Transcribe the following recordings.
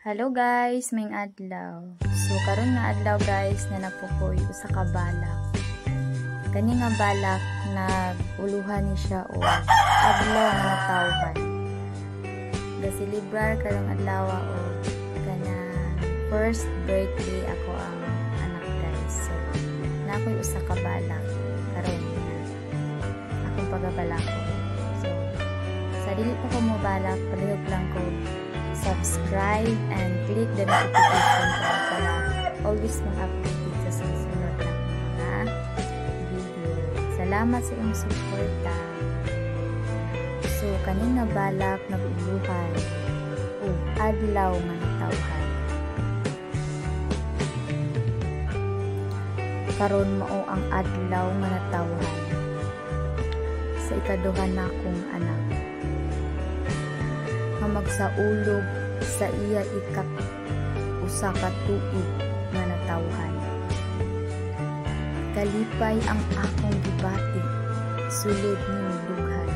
Hello guys, may adlaw. So karon nga adlaw guys na napukoy usa ka balak. Kani nga balak naguluhan ni siya o adlaw nga tawhan. Gasilibrar karong adlaw o kana first birthday ako ang anak guys. So nakoy usa ka balak karon akong pagabalak ko. So sa dili pa ko mo balak, palihog lang ko subscribe and click the notification bell para always mag-update sa susunod na mga video. Salamat sa iyong suporta. So, kanina balak naguluhan o adlaw nga natawhan. Karon mao ang adlaw nga natawhan sa ikaduha na akong anak. Magsaulog sa iya usa ka tuig nga natawhan. Kalipay ang akong gibati sulod ning dughan.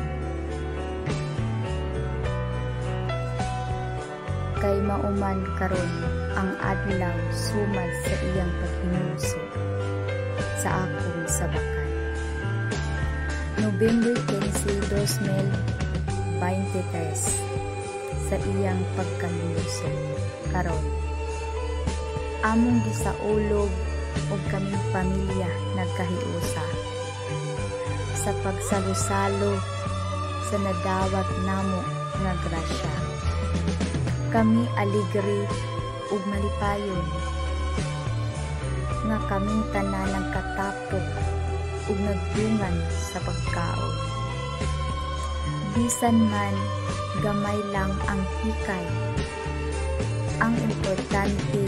Kay mauman karon ang adlaw sumad sa iyang paghinuso sa akong sabakan. November 15, 2023 sa iyang pagkahinuso karon among gisaulog og kaming pamilya nagkahiusa sa pagsalo-salo sa nadawat namo nga grasya. Kami aligre ug malipayon nga kaming tanan nagkatapok ug nagdungan sa pagkaon. Bisan man gamay lang ang hikay, ang importante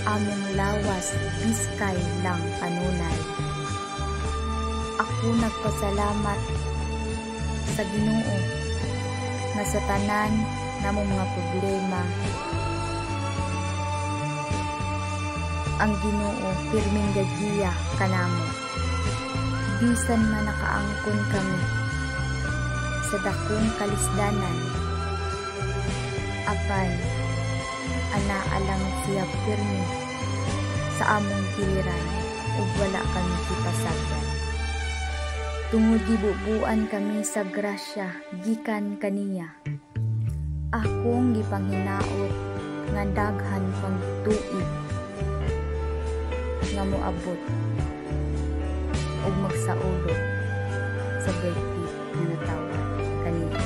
among lawas biskay lang kanunay. Ako nagpasalamat sa Ginoo nga sa tanan namong mga problema ang Ginoo pirming gagiya kanamo. Bisan man nakaangkon kami sa dakong kalisdanan, apan anaalang siya pirmi sa among giliran ug wala kami kipasagdan. Tungod gibubuan kami sa grasya gikan kaniya, akong gipanghinaot nga daghan pang tuig nga moabot ug magsaulog sa birthday nga natawhan kanina.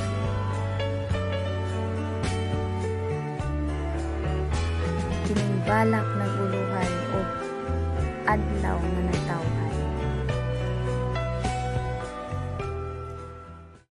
Kining balak naguluhan o adlaw nga